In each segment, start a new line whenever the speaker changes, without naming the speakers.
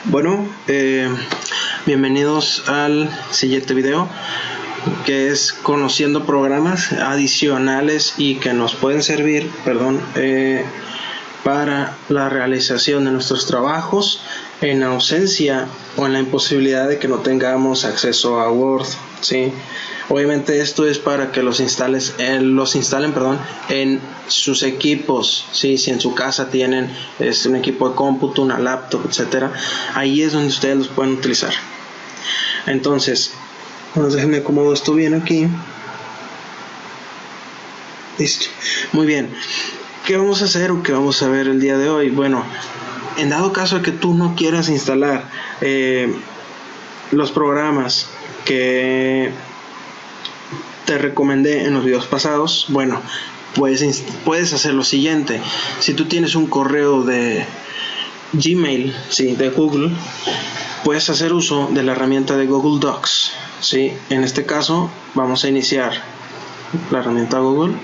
Bueno, bienvenidos al siguiente video, que es conociendo programas adicionales y que nos pueden servir, para la realización de nuestros trabajos en ausencia o en la imposibilidad de que no tengamos acceso a Word, ¿sí? Obviamente esto es para que los instalen, en sus equipos, ¿sí? Si en su casa tienen un equipo de cómputo, una laptop, etcétera, ahí es donde ustedes los pueden utilizar. Entonces, déjenme acomodo esto bien aquí. Listo. Muy bien. ¿Qué vamos a hacer o qué vamos a ver el día de hoy? Bueno, en dado caso de que tú no quieras instalar los programas que te recomendé en los videos pasados, bueno, puedes hacer lo siguiente. Si tú tienes un correo de Gmail, ¿sí?, de Google, puedes hacer uso de la herramienta de Google Docs, ¿sí? En este caso vamos a iniciar la herramienta Google.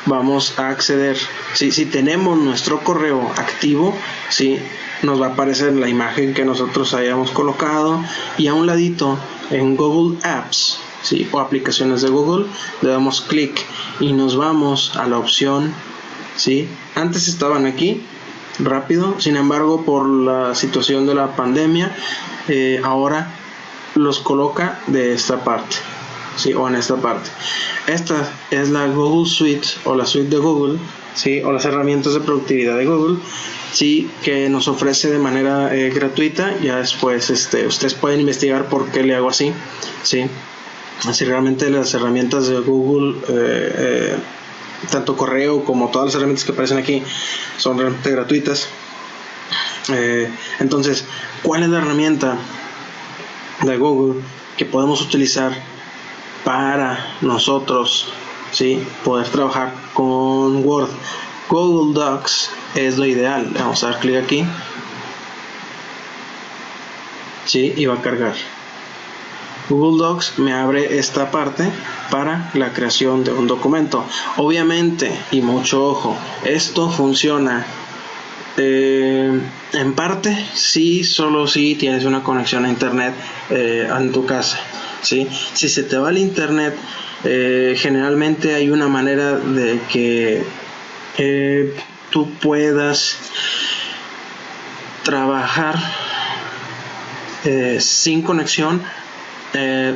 Vamos a acceder, ¿sí? Si tenemos nuestro correo activo, ¿sí?, nos va a aparecer la imagen que nosotros hayamos colocado, y a un ladito en Google Apps, ¿sí?, o aplicaciones de Google, le damos clic y nos vamos a la opción, ¿sí? Antes estaban aquí rápido, sin embargo, por la situación de la pandemia, ahora los coloca de esta parte, ¿sí?, o en esta parte. Esta es la Google Suite, o la suite de Google, ¿sí?, o las herramientas de productividad de Google, sí, que nos ofrece de manera gratuita. Ya después ustedes pueden investigar por qué le hago así, ¿sí? Así realmente las herramientas de Google, tanto correo como todas las herramientas que aparecen aquí, son realmente gratuitas. Entonces, ¿cuál es la herramienta de Google que podemos utilizar para nosotros, ¿sí?, poder trabajar con Word? Google Docs es lo ideal. Vamos a dar clic aquí, ¿sí?, y va a cargar. Google Docs me abre esta parte para la creación de un documento. Obviamente, y mucho ojo, esto funciona en parte sí, solo si tienes una conexión a internet en tu casa, ¿sí? Si se te va el internet, generalmente hay una manera de que tú puedas trabajar sin conexión.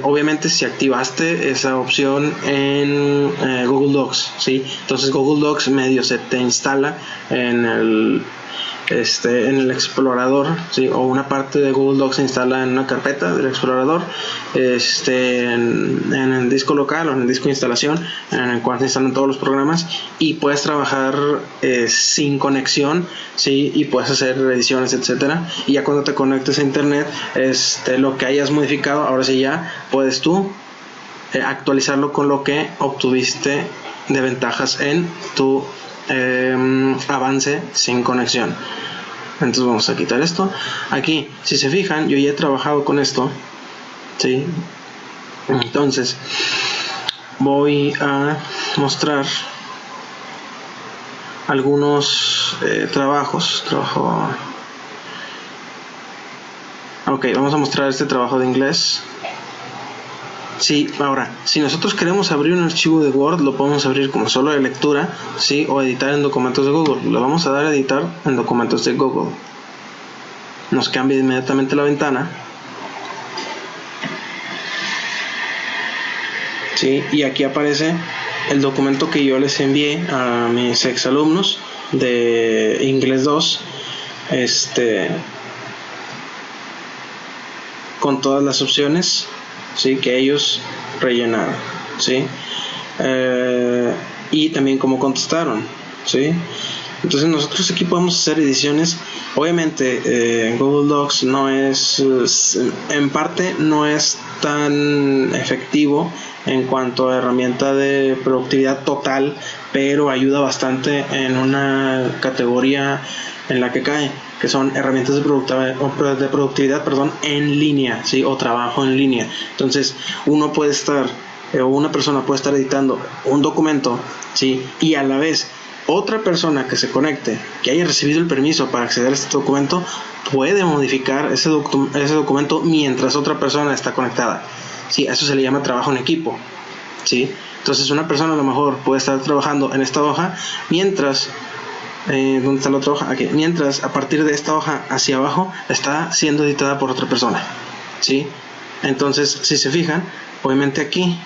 Obviamente si activaste esa opción en Google Docs, ¿sí? Entonces Google Docs medio se te instala en el explorador, ¿sí? O una parte de Google Docs se instala en una carpeta del explorador, en el disco local o en el disco de instalación, en el cual se instalan todos los programas, y puedes trabajar sin conexión, ¿sí? Y puedes hacer ediciones, etcétera. Y ya cuando te conectes a internet, lo que hayas modificado, ahora sí ya puedes tú actualizarlo con lo que obtuviste de ventajas en tu avance sin conexión. Entonces vamos a quitar esto. Aquí, si se fijan, yo ya he trabajado con esto, ¿sí? Entonces voy a mostrar algunos trabajos. Ok, vamos a mostrar este trabajo de inglés. Sí, ahora, si nosotros queremos abrir un archivo de Word, lo podemos abrir como solo de lectura, ¿sí? O editar en documentos de Google. Lo vamos a dar a editar en documentos de Google. Nos cambia inmediatamente la ventana, ¿sí? Y aquí aparece el documento que yo les envié a mis exalumnos de Inglés 2, con todas las opciones, ¿sí?, que ellos rellenaron, ¿sí? Y también cómo contestaron, ¿sí? Entonces nosotros aquí podemos hacer ediciones. Obviamente Google Docs no es, en parte no es tan efectivo en cuanto a herramienta de productividad total, pero ayuda bastante en una categoría en la que cae, que son herramientas de productividad, en línea, ¿sí? O trabajo en línea. Entonces uno puede estar, o una persona puede estar editando un documento, ¿sí?, y a la vez otra persona que se conecte, que haya recibido el permiso para acceder a este documento, puede modificar ese documento mientras otra persona está conectada. Sí, eso se le llama trabajo en equipo. ¿Sí? Entonces una persona a lo mejor puede estar trabajando en esta hoja mientras ¿dónde está la otra hoja? Aquí. Mientras a partir de esta hoja hacia abajo está siendo editada por otra persona. ¿Sí? Entonces, si se fijan, obviamente aquí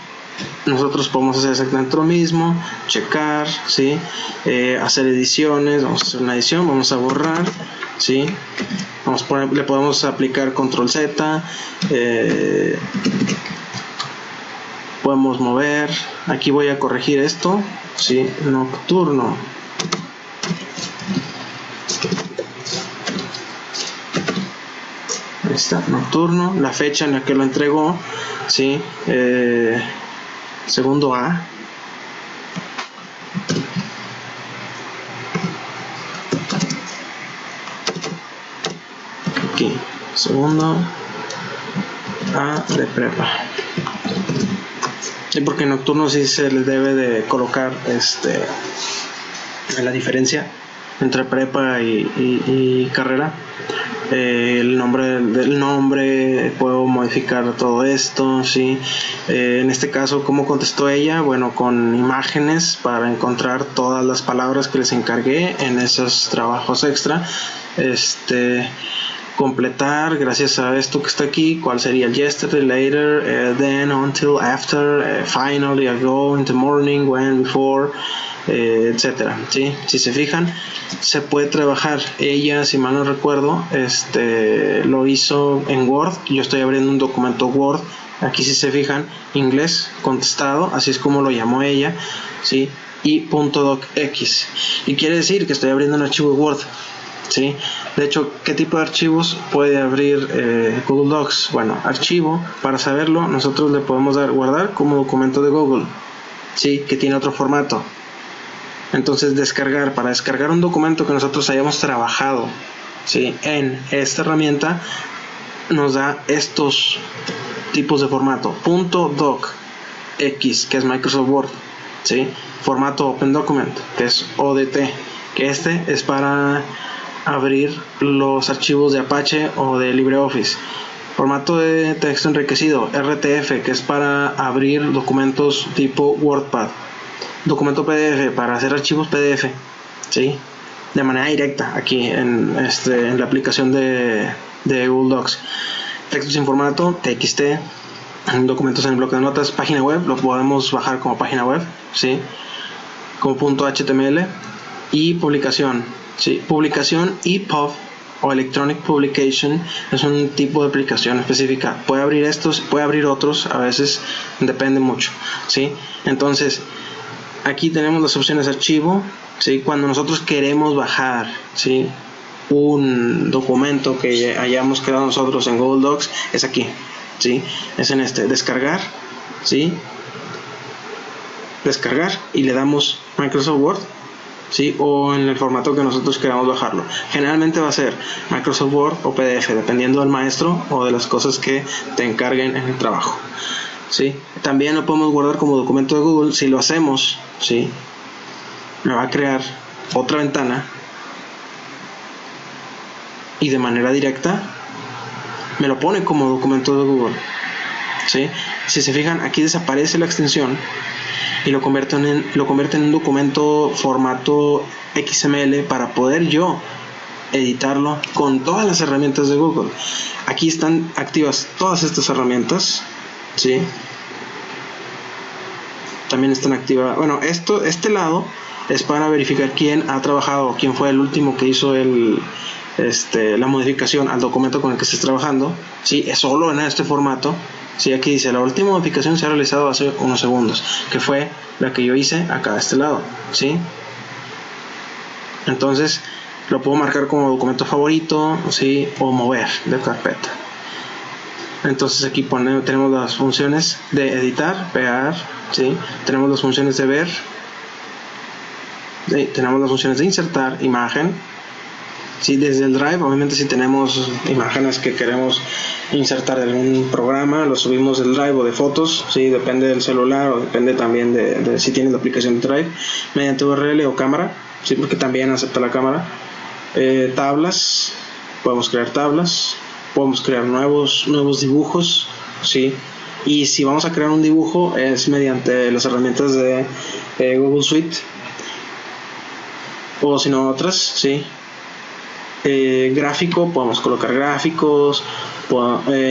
nosotros podemos hacer exactamente lo mismo, checar, ¿sí? Hacer ediciones, vamos a hacer una edición, vamos a borrar, ¿sí? Le podemos aplicar control Z, podemos mover, aquí voy a corregir esto, ¿sí? Nocturno. Ahí está, nocturno, la fecha en la que lo entregó, ¿sí? Segundo A. Aquí, segundo A de prepa. Sí, porque en nocturno sí se le debe de colocar la diferencia entre prepa y carrera. El nombre, puedo modificar todo esto, ¿sí? En este caso, ¿cómo contestó ella? Bueno, con imágenes para encontrar todas las palabras que les encargué en esos trabajos extra. Completar, gracias a esto que está aquí, cuál sería el yesterday, later, then, until, after, finally, ago, in the morning, when, before, etcétera. ¿Sí? Si se fijan, se puede trabajar. Ella, si mal no recuerdo, lo hizo en Word. Yo estoy abriendo un documento Word. Aquí, si se fijan, inglés contestado, así es como lo llamó ella, ¿sí? Y .docx, y quiere decir que estoy abriendo un archivo de Word, ¿sí? De hecho, ¿qué tipo de archivos puede abrir Google Docs? Bueno, archivo, para saberlo, nosotros le podemos dar guardar como documento de Google, ¿sí? Que tiene otro formato. Entonces, descargar, para descargar un documento que nosotros hayamos trabajado, ¿sí? En esta herramienta, nos da estos tipos de formato. .docx, que es Microsoft Word, ¿sí? Formato Open Document, que es ODT, que es para abrir los archivos de Apache o de LibreOffice. Formato de texto enriquecido, RTF, que es para abrir documentos tipo WordPad. Documento PDF, para hacer archivos PDF, ¿sí? De manera directa aquí en la aplicación de Google Docs. Texto sin formato, TXT, documentos en el bloque de notas, página web, lo podemos bajar como página web, ¿sí? Como .html. Y publicación, ¿sí? Publicación EPUB o Electronic Publication es un tipo de aplicación específica. Puede abrir estos, puede abrir otros, a veces depende mucho, ¿sí? Entonces, aquí tenemos las opciones archivo, ¿sí? Cuando nosotros queremos bajar, ¿sí? Un documento que hayamos creado nosotros en Google Docs, es aquí, ¿sí? Es en descargar, ¿sí? Descargar, y le damos Microsoft Word, ¿sí? O en el formato que nosotros queramos bajarlo. Generalmente va a ser Microsoft Word o PDF, dependiendo del maestro o de las cosas que te encarguen en el trabajo, ¿sí? También lo podemos guardar como documento de Google. Si lo hacemos, ¿sí? Me va a crear otra ventana y de manera directa me lo pone como documento de Google, ¿sí? Si se fijan, aquí desaparece la extensión y lo convierte en un documento formato XML para poder yo editarlo con todas las herramientas de Google. Aquí están activas todas estas herramientas, ¿sí? También están activas. Bueno, este lado es para verificar quién ha trabajado, quién fue el último que hizo la modificación al documento con el que estés trabajando, ¿sí? Es solo en este formato, ¿sí? Aquí dice la última modificación se ha realizado hace unos segundos, que fue la que yo hice acá de este lado, ¿sí? Entonces lo puedo marcar como documento favorito, ¿sí? O mover de carpeta. Entonces aquí tenemos las funciones de editar, pegar, ¿sí? Tenemos las funciones de ver, ¿sí? Tenemos las funciones de insertar imagen, ¿sí? Desde el Drive, obviamente, si tenemos imágenes que queremos insertar en algún programa, lo subimos del Drive o de fotos, ¿sí? Depende del celular o depende también de si tienes la aplicación de Drive, mediante URL o cámara, sí, porque también acepta la cámara. Tablas, podemos crear tablas, podemos crear nuevos dibujos, sí. Y si vamos a crear un dibujo es mediante las herramientas de Google Suite, o si no otras, sí. Gráfico, podemos colocar gráficos,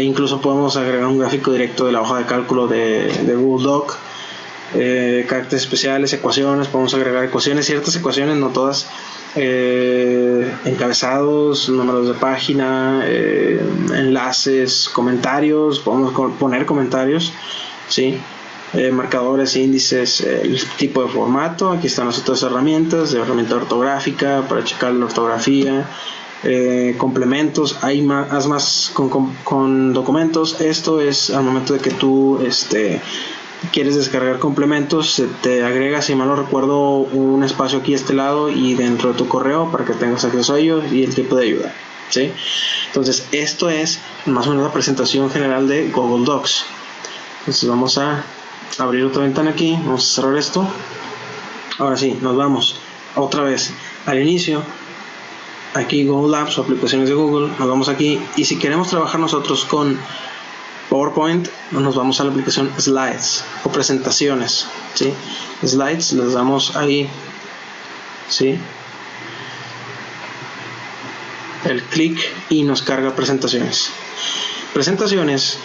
incluso podemos agregar un gráfico directo de la hoja de cálculo de Google Doc. Caracteres especiales, ecuaciones, podemos agregar ecuaciones, ciertas ecuaciones, no todas, encabezados, números de página, enlaces, comentarios, podemos poner comentarios, ¿sí? Marcadores, índices, el tipo de formato. Aquí están las otras herramientas, de herramienta ortográfica para checar la ortografía, complementos. Hay más con documentos. Esto es al momento de que tú quieres descargar complementos, se te agrega, si mal no recuerdo, un espacio aquí a este lado y dentro de tu correo para que tengas acceso a ellos y el tipo de ayuda, ¿sí? Entonces esto es más o menos la presentación general de Google Docs. Entonces vamos a abrir otra ventana aquí, vamos a cerrar esto. Ahora sí, nos vamos otra vez al inicio, aquí Google Apps o aplicaciones de Google. Nos vamos aquí y si queremos trabajar nosotros con PowerPoint, nos vamos a la aplicación Slides o presentaciones, ¿sí? Slides, les damos ahí, ¿sí? El clic y nos carga presentaciones. Presentaciones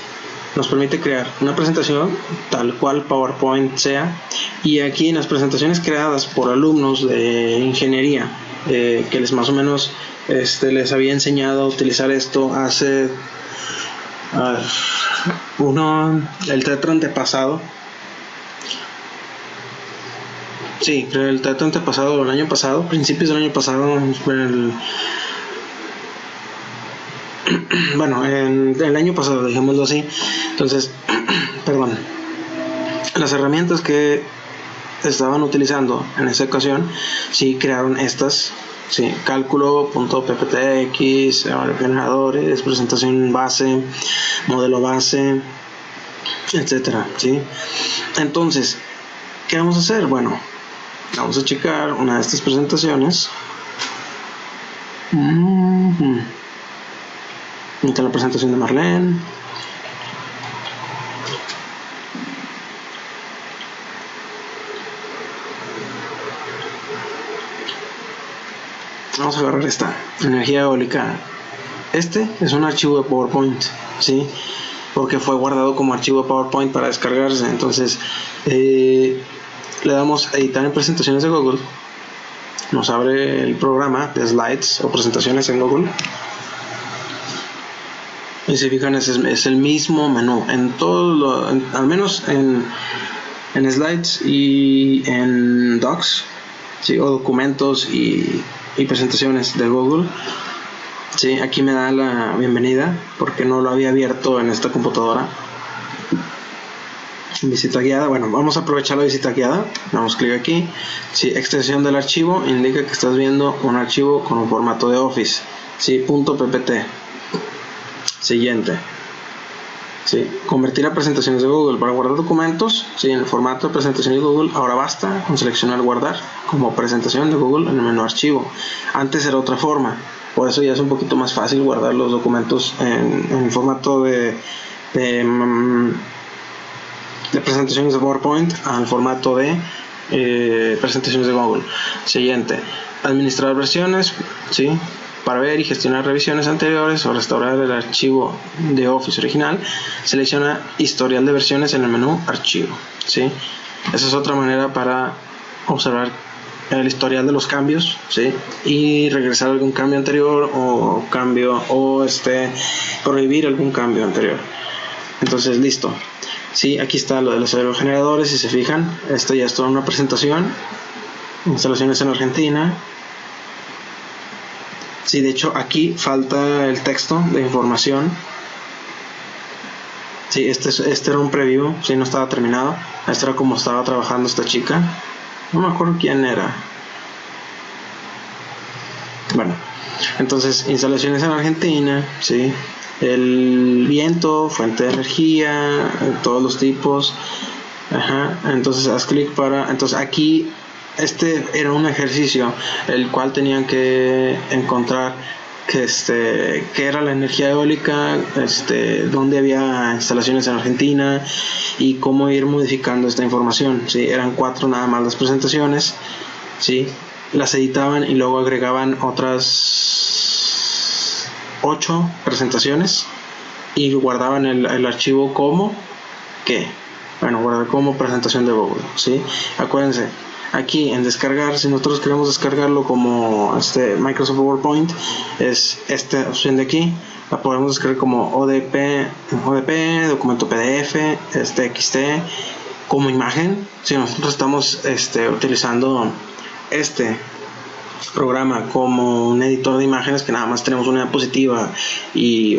nos permite crear una presentación tal cual PowerPoint sea, y aquí en las presentaciones creadas por alumnos de ingeniería, que les más o menos les había enseñado a utilizar esto hace el teatro antepasado. Sí, creo el teatro antepasado, el año pasado, principios del año pasado, bueno, en el año pasado, dejémoslo así. Entonces, perdón, las herramientas que estaban utilizando en esa ocasión, sí crearon estas, sí, cálculo.pptx, generadores, presentación base, modelo base, etcétera, ¿sí? Entonces, ¿qué vamos a hacer? Bueno, vamos a checar una de estas presentaciones. Aquí está la presentación de Marlene. Vamos a agarrar esta energía eólica. Este es un archivo de PowerPoint, ¿sí? Porque fue guardado como archivo de PowerPoint para descargarse. Entonces le damos a editar en presentaciones de Google. Nos abre el programa de slides o presentaciones en Google. Y si fijan, es el mismo menú en todo, al menos en slides y en docs, ¿sí? O documentos y presentaciones de Google. Sí, aquí me da la bienvenida porque no lo había abierto en esta computadora. Visita guiada. Bueno, vamos a aprovechar la visita guiada. Damos clic aquí. Sí, extensión del archivo indica que estás viendo un archivo con un formato de Office. Sí, .ppt. Siguiente. Sí, convertir a presentaciones de Google para guardar documentos. Sí, en el formato de presentaciones de Google. Ahora basta con seleccionar guardar como presentación de Google en el menú archivo. Antes era otra forma. Por eso ya es un poquito más fácil guardar los documentos en formato de presentaciones de PowerPoint al formato de presentaciones de Google. Siguiente, administrar versiones, ¿sí? Para ver y gestionar revisiones anteriores o restaurar el archivo de Office original, selecciona historial de versiones en el menú archivo, ¿sí? Esa es otra manera para observar el historial de los cambios, ¿sí? Y regresar a algún cambio anterior o prohibir algún cambio anterior. Entonces, listo. Sí, aquí está lo de los aerogeneradores. Si se fijan, esto ya es toda una presentación. Instalaciones en Argentina. Sí, de hecho aquí falta el texto de información. Sí, este era un preview. Sí, no estaba terminado. Esto era como estaba trabajando esta chica. No me acuerdo quién era. Bueno, entonces instalaciones en Argentina, sí. El viento, fuente de energía, todos los tipos. Ajá. Entonces haz clic para. Entonces aquí este era un ejercicio el cual tenían que encontrar qué era la energía eólica, dónde había instalaciones en Argentina y cómo ir modificando esta información. ¿Sí? Eran 4 nada más las presentaciones, ¿sí? Las editaban y luego agregaban otras 8 presentaciones y guardaban el archivo como guardar como presentación de Google, ¿sí? Acuérdense, aquí en descargar, si nosotros queremos descargarlo como Microsoft PowerPoint, es esta opción de aquí. La podemos descargar como ODP, documento PDF, XT, como imagen. Si nosotros estamos utilizando este programa como un editor de imágenes, que nada más tenemos una diapositiva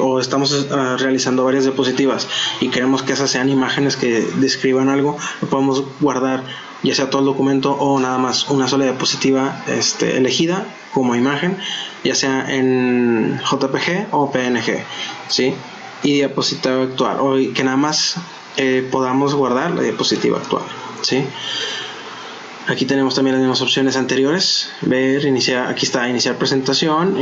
o estamos realizando varias diapositivas y queremos que esas sean imágenes que describan algo, lo podemos guardar ya sea todo el documento o nada más una sola diapositiva elegida como imagen, ya sea en JPG o PNG, ¿sí? Y diapositiva actual, o que nada más podamos guardar la diapositiva actual, ¿sí? Aquí tenemos también las mismas opciones anteriores. Ver, iniciar, aquí está iniciar presentación,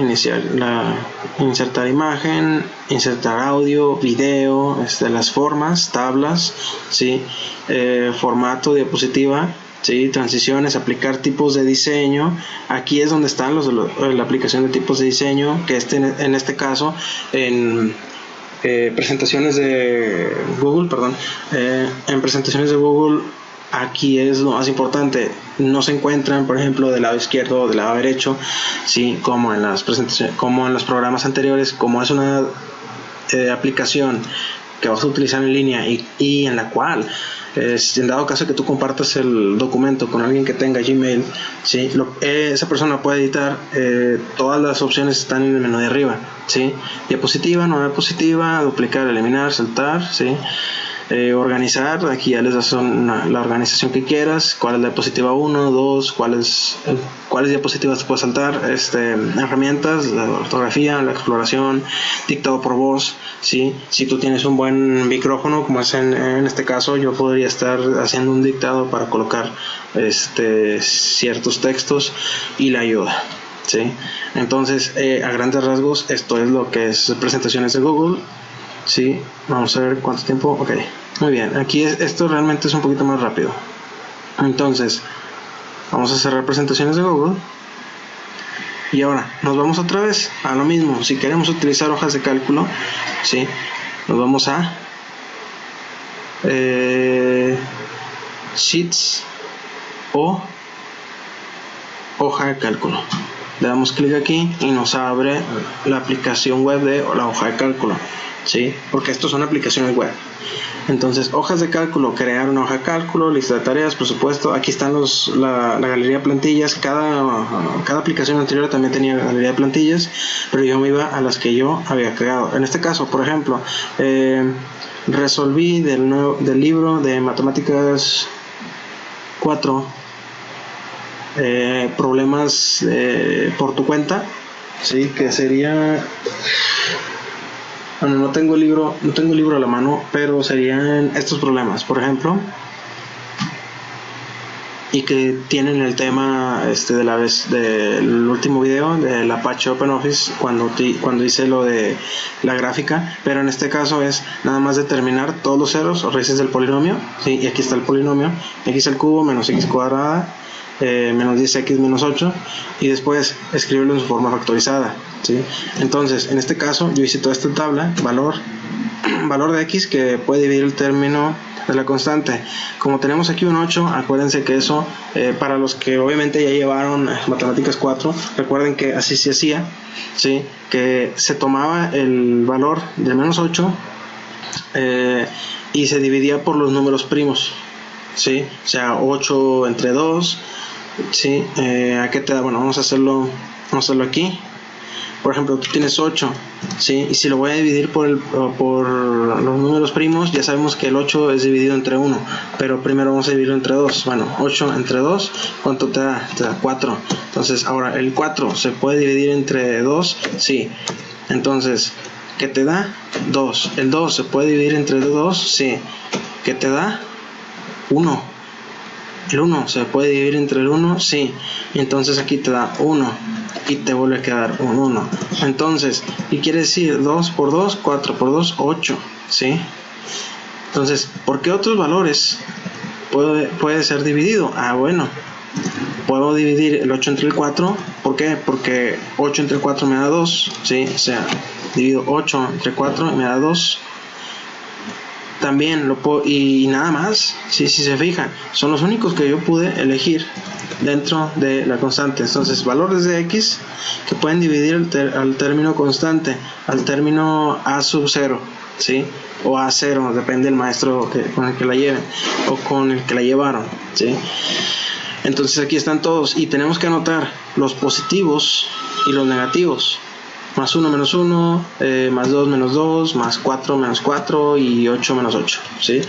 insertar imagen, insertar audio, video, las formas, tablas, ¿sí? Formato, diapositiva, ¿sí? Transiciones, aplicar tipos de diseño. Aquí es donde están la aplicación de tipos de diseño, que en este caso en presentaciones de Google, en presentaciones de Google, aquí es lo más importante. No se encuentran, por ejemplo, del lado izquierdo o del lado derecho, ¿sí? Como en las presentaciones, como en los programas anteriores. Como es una aplicación que vas a utilizar en línea y en la cual, en dado caso que tú compartas el documento con alguien que tenga Gmail, ¿sí? Esa persona puede editar. Todas las opciones están en el menú de arriba, ¿sí? Diapositiva, no diapositiva, duplicar, eliminar, saltar, ¿sí? Organizar, aquí ya les das la organización que quieras, cuál es la diapositiva 1, 2, cuáles diapositivas puedes saltar, herramientas, la ortografía, la exploración, dictado por voz, ¿sí? Si tú tienes un buen micrófono, como es en este caso, yo podría estar haciendo un dictado para colocar ciertos textos y la ayuda, ¿sí? Entonces, a grandes rasgos, esto es lo que es presentaciones de Google. Sí, vamos a ver cuánto tiempo. Ok, muy bien. Aquí esto realmente es un poquito más rápido. Entonces, vamos a cerrar presentaciones de Google. Y ahora nos vamos otra vez a lo mismo. Si queremos utilizar hojas de cálculo, sí, nos vamos a Sheets o hoja de cálculo. Le damos clic aquí y nos abre la aplicación web de la hoja de cálculo, ¿sí? Porque estos son aplicaciones web. Entonces, hojas de cálculo, crear una hoja de cálculo, lista de tareas, presupuesto. Aquí están la galería de plantillas. Cada aplicación anterior también tenía galería de plantillas, pero yo me iba a las que yo había creado. En este caso, por ejemplo, resolví del libro de matemáticas 4 problemas por tu cuenta, sí, que sería, bueno, no tengo el libro a la mano, pero serían estos problemas, por ejemplo, y que tienen el tema de la vez del último video del Apache OpenOffice cuando hice lo de la gráfica, pero en este caso es nada más determinar todos los ceros o raíces del polinomio, sí, y aquí está el polinomio, x al cubo menos x cuadrada menos 10x menos 8, y después escribirlo en su forma factorizada, ¿sí? Entonces, en este caso yo hice toda esta tabla, valor de x que puede dividir el término de la constante. Como tenemos aquí un 8, acuérdense que eso, para los que obviamente ya llevaron matemáticas 4, recuerden que así se hacía, ¿sí? Que se tomaba el valor de menos 8 y se dividía por los números primos, ¿sí? O sea, 8 entre 2, ¿sí? ¿A qué te da? Bueno, vamos a hacerlo aquí. Por ejemplo, tú tienes 8, ¿sí? Y si lo voy a dividir por los números primos, ya sabemos que el 8 es dividido entre 1, pero primero vamos a dividirlo entre 2. Bueno, 8 entre 2, ¿cuánto te da? Te da 4. Entonces, ahora, ¿el 4 se puede dividir entre 2? Sí. Entonces, ¿qué te da? 2. ¿El 2 se puede dividir entre 2? Sí. ¿Qué te da? 1. el 1 se puede dividir entre el 1, sí. Entonces aquí te da 1 y te vuelve a quedar un 1. Entonces, ¿qué quiere decir? 2 por 2, 4 por 2, 8, ¿sí? Entonces, ¿por qué otros valores puede ser dividido? Ah, bueno, puedo dividir el 8 entre el 4. ¿Por qué? Porque 8 entre 4 me da 2, ¿sí? O sea, divido 8 entre 4 y me da 2. También lo puedo, y nada más, si se fijan, son los únicos que yo pude elegir dentro de la constante. Entonces, valores de x que pueden dividir al término constante, al término a sub 0, ¿sí? O a 0, depende del maestro con el que la lleven o con el que la llevaron, ¿sí? Entonces aquí están todos y tenemos que anotar los positivos y los negativos. Más 1 menos 1, más 2 menos 2, más 4 menos 4 y 8 menos 8, ¿sí?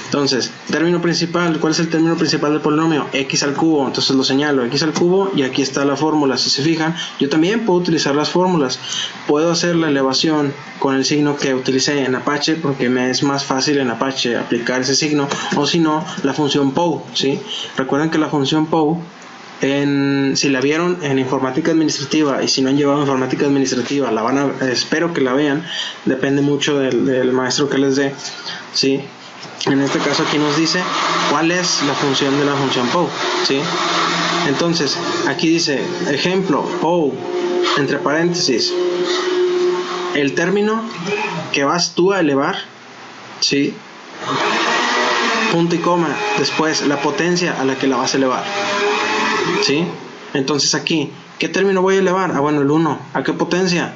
Entonces, término principal, ¿cuál es el término principal del polinomio? X al cubo, entonces lo señalo, X al cubo, y aquí está la fórmula. Si se fijan, yo también puedo utilizar las fórmulas. Puedo hacer la elevación con el signo que utilicé en Apache, porque me es más fácil en Apache aplicar ese signo, o si no, la función POW, ¿sí? Recuerden que la función POW, si la vieron en informática administrativa, y si no han llevado informática administrativa, espero que la vean, depende mucho del maestro que les dé, ¿sí? En este caso aquí nos dice cuál es la función de la función POW, ¿sí? Entonces aquí dice ejemplo POW entre paréntesis el término que vas tú a elevar, ¿sí? Punto y coma, después la potencia a la que la vas a elevar, ¿sí? Entonces aquí, ¿qué término voy a elevar? Ah, bueno, el 1. ¿A qué potencia?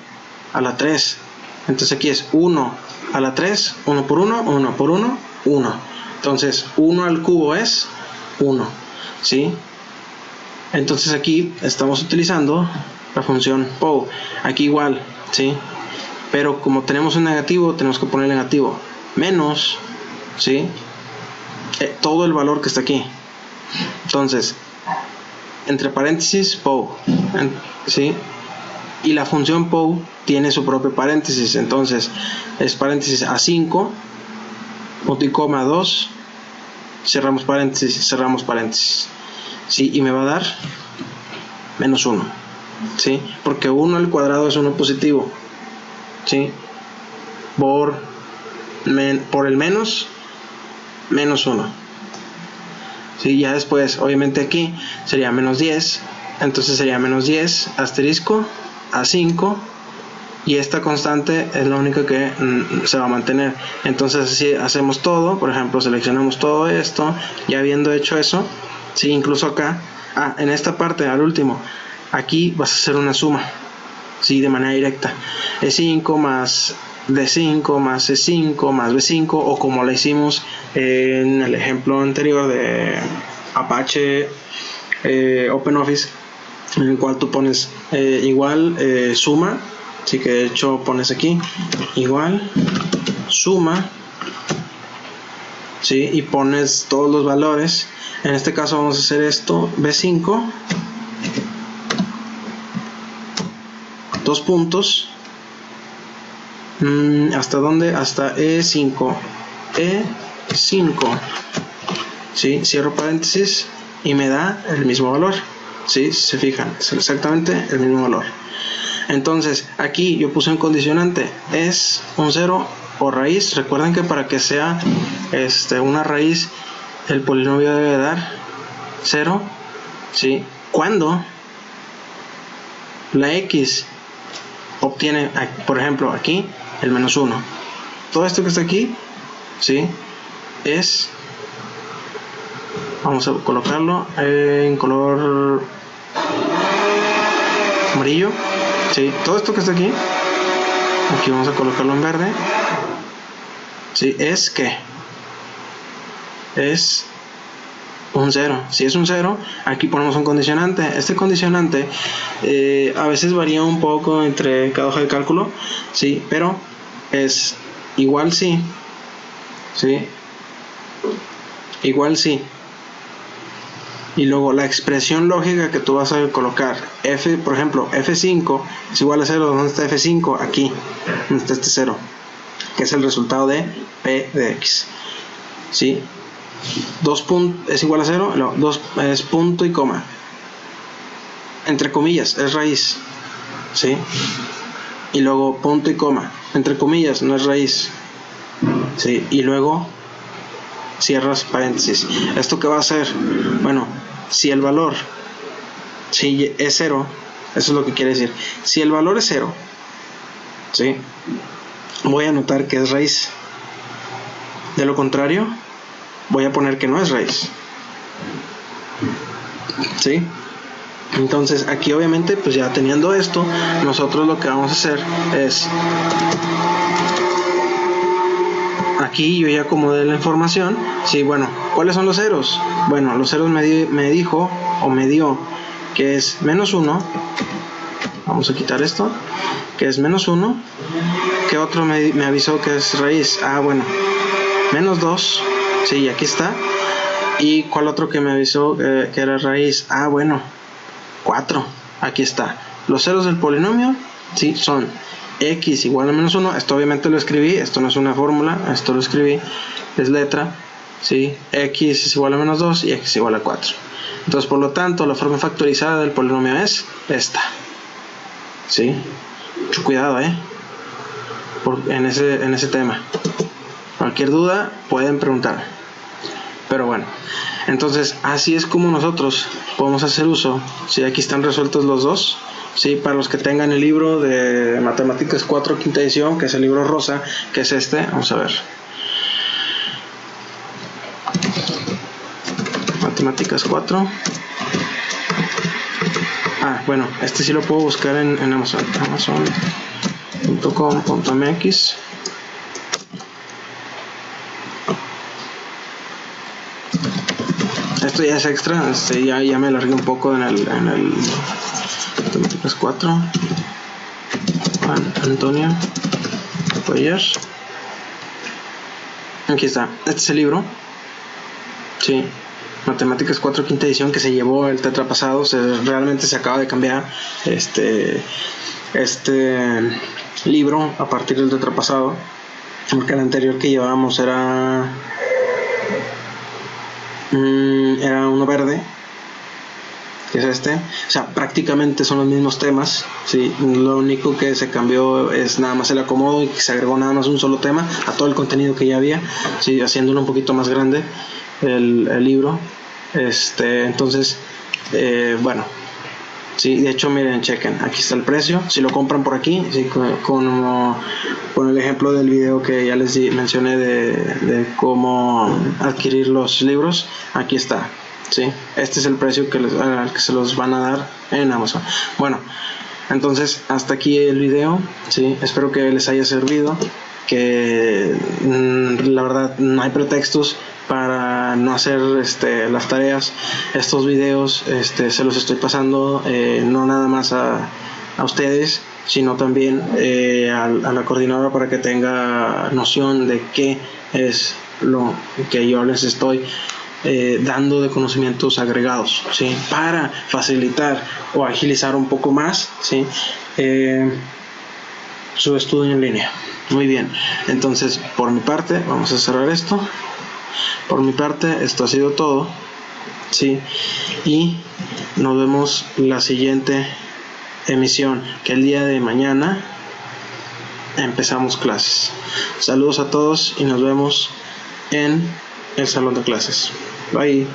A la 3. Entonces aquí es 1 a la 3, 1 por 1, 1 por 1, 1. Entonces 1 al cubo es 1, ¿sí? Entonces aquí estamos utilizando la función POW. Aquí igual, ¿sí? Pero como tenemos un negativo, tenemos que poner negativo. Menos, ¿sí? Todo el valor que está aquí. Entonces, entre paréntesis POW, ¿sí? Y la función POW tiene su propio paréntesis. Entonces es paréntesis a 5, punto y coma 2, cerramos paréntesis, ¿sí? Y me va a dar menos 1, ¿sí? Porque 1 al cuadrado es 1 positivo, ¿sí? Por el menos 1, ¿sí? Ya después, obviamente aquí sería menos 10, entonces sería menos 10 asterisco a 5, y esta constante es la única que se va a mantener. Entonces si hacemos todo, por ejemplo seleccionamos todo esto, ya habiendo hecho eso, ¿sí? Incluso acá, en esta parte al último, aquí vas a hacer una suma, ¿sí? De manera directa, E5 más D5 más C5 más B5, o como la hicimos en el ejemplo anterior de Apache OpenOffice, en el cual tú pones igual suma, así que de hecho pones aquí igual suma, ¿sí? Y pones todos los valores. En este caso vamos a hacer esto, B5, dos puntos, ¿hasta dónde? Hasta E5, ¿sí? Cierro paréntesis y me da el mismo valor, ¿sí? Si se fijan, es exactamente el mismo valor. Entonces aquí yo puse un condicionante, es un 0 o raíz. Recuerden que para que sea una raíz, el polinomio debe dar 0, ¿sí? Cuando la x obtiene, por ejemplo aquí, el menos 1. Todo esto que está aquí, ¿sí? Vamos a colocarlo en color amarillo, ¿sí? Todo esto que está aquí vamos a colocarlo en verde, ¿sí? Es un 0. Si es un 0, aquí ponemos un condicionante. Este condicionante a veces varía un poco entre cada hoja de cálculo, ¿sí? Pero es igual sí, igual sí. Y luego la expresión lógica que tú vas a colocar, por ejemplo, F5 es igual a 0. ¿Dónde está F5? Aquí, donde está este 0, que es el resultado de P de X, ¿sí? es igual a 0, no, 2 es punto y coma, entre comillas, es raíz, ¿sí? Y luego punto y coma, entre comillas, no es raíz, ¿sí? Y luego cierras paréntesis. ¿Esto qué va a hacer? Bueno, si el valor si es 0, eso es lo que quiere decir. Si el valor es 0, ¿sí? Voy a anotar que es raíz. De lo contrario, voy a poner que no es raíz, ¿sí? Entonces aquí obviamente pues ya teniendo esto, nosotros lo que vamos a hacer es, aquí yo ya acomodé la información, sí, bueno, ¿cuáles son los ceros? Bueno, los ceros me dijo o me dio que es menos 1, vamos a quitar esto, que es menos 1, que otro me avisó que es raíz, bueno, menos 2, sí, aquí está, y cuál otro que me avisó que era raíz, bueno, 4, aquí está. Los ceros del polinomio, sí, son x igual a menos 1, esto obviamente lo escribí, esto no es una fórmula, esto lo escribí, es letra, sí, x es igual a menos 2 y x igual a 4. Entonces, por lo tanto, la forma factorizada del polinomio es esta, sí, mucho cuidado, en ese tema. Cualquier duda pueden preguntar. Pero bueno, entonces así es como nosotros podemos hacer uso. Sí, aquí están resueltos los dos. Sí, para los que tengan el libro de Matemáticas 4 quinta edición, que es el libro rosa, que es este, vamos a ver. Matemáticas 4. Bueno, este sí lo puedo buscar en Amazon. Amazon.com.mx. Esto ya es extra, ya me alargué un poco en el Matemáticas 4. Juan Antonio Poyer. Aquí está, este es el libro, sí, Matemáticas 4 quinta edición, que se llevó el tetrapasado. Realmente se acaba de cambiar este libro a partir del tetrapasado, porque el anterior que llevábamos era uno verde, que es este. O sea, prácticamente son los mismos temas, ¿sí? Lo único que se cambió es nada más el acomodo, y que se agregó nada más un solo tema a todo el contenido que ya había, ¿sí? Haciéndolo un poquito más grande el libro. Entonces, bueno, sí, de hecho, miren, chequen, aquí está el precio. Si lo compran por aquí, ¿sí? con el ejemplo del video que ya les mencioné de cómo adquirir los libros, aquí está, ¿sí? Este es el precio que se los van a dar en Amazon. Bueno, entonces hasta aquí el video, ¿sí? Espero que les haya servido, que la verdad no hay pretextos para no hacer las tareas. Estos videos se los estoy pasando no nada más a ustedes, sino también a la coordinadora, para que tenga noción de qué es lo que yo les estoy dando de conocimientos agregados, ¿sí? Para facilitar o agilizar un poco más, ¿sí? Su estudio en línea. Muy bien, entonces por mi parte vamos a cerrar esto. Por mi parte esto ha sido todo, ¿sí? Y nos vemos la siguiente emisión, que el día de mañana empezamos clases. Saludos a todos y nos vemos en el salón de clases. Bye.